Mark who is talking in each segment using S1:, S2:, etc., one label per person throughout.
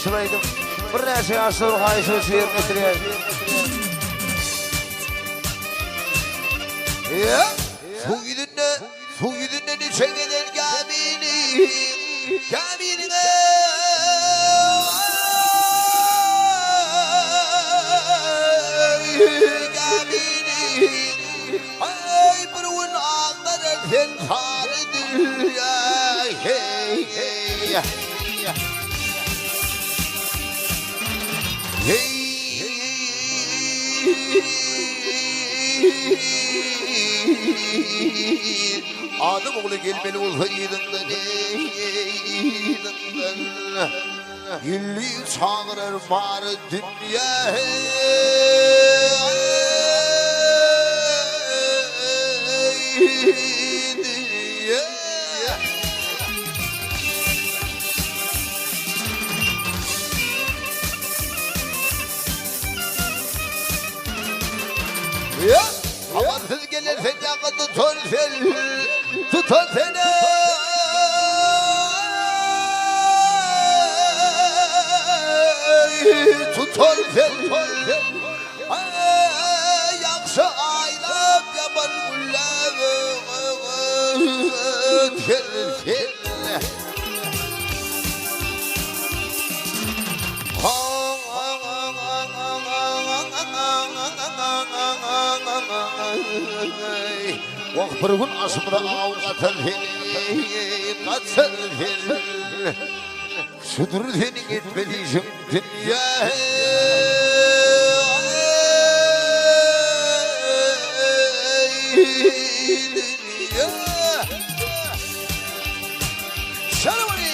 S1: Şuraydım. Bir nerse yaşlı kayışı sıyır getiriyor. Ya, su yüzünde ne çekeden kamini, kaminine. Kamini, ay burun ağları sen sarıdır ya, hey hey. Adım oğlu gelmeli olsaydın da neydin. Yıllı çağırır var dünya. Ya, amansız gelir sen yakın tutar seni, tutar seni. Tutar seni. Yakşı aylap yaman güller. Seni. Vak bir gün asımda av katır seni, katsır seni. Sudur seni gitmeliyim dünya. Dünya. Şalavani.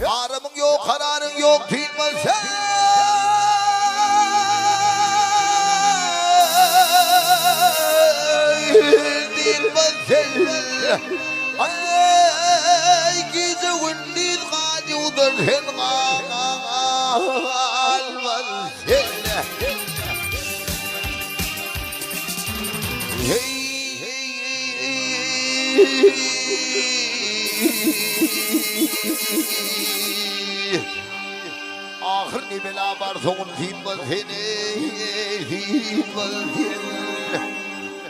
S1: Ağrımın yok, kararın yok, bilmez sen. Bilmez sen. Ay, gece gündüz kaçıyordur sen. Almaz sen. Ahir ne bela var son bilmez seni, bilmez seni.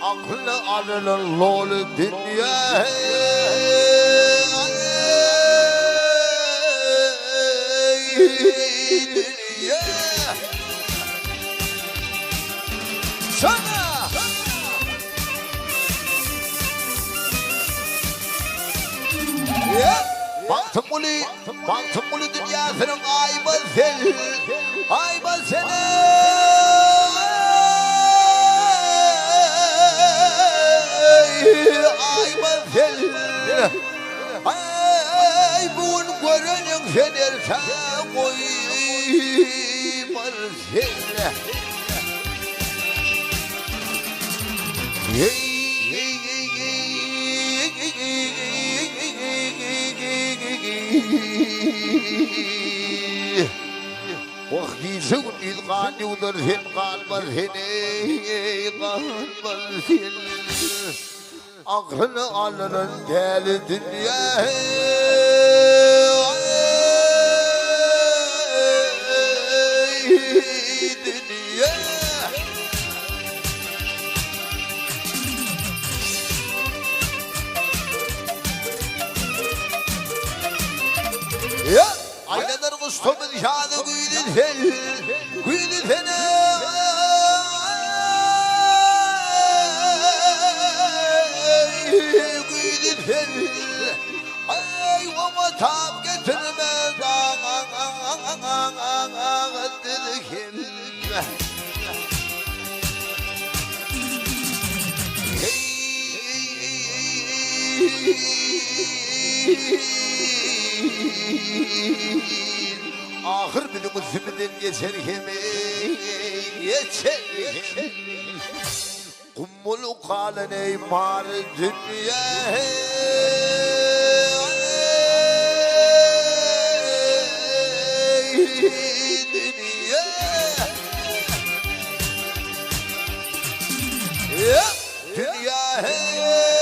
S1: Aklı alının lolu dünya. Dünya. Sana. Baktım ulu dünyasının ayıbı seni, ayıbı seni. Ayıbı seni. Ay bugün görenin seni sen koyma seni. Vakti ilkan yudur sen kalmaz seni, kalmaz seni. Aklını alırın gel dünya. Dünya. Ya, aynalar kustumun şanı güydü seni, güydü seni. Güydü seni. Ay, ama tam getirmez dedim. Ahır bir musibeden geçer kimi geçer kummulu kalen ey mar dünya dünya ya dünya dünya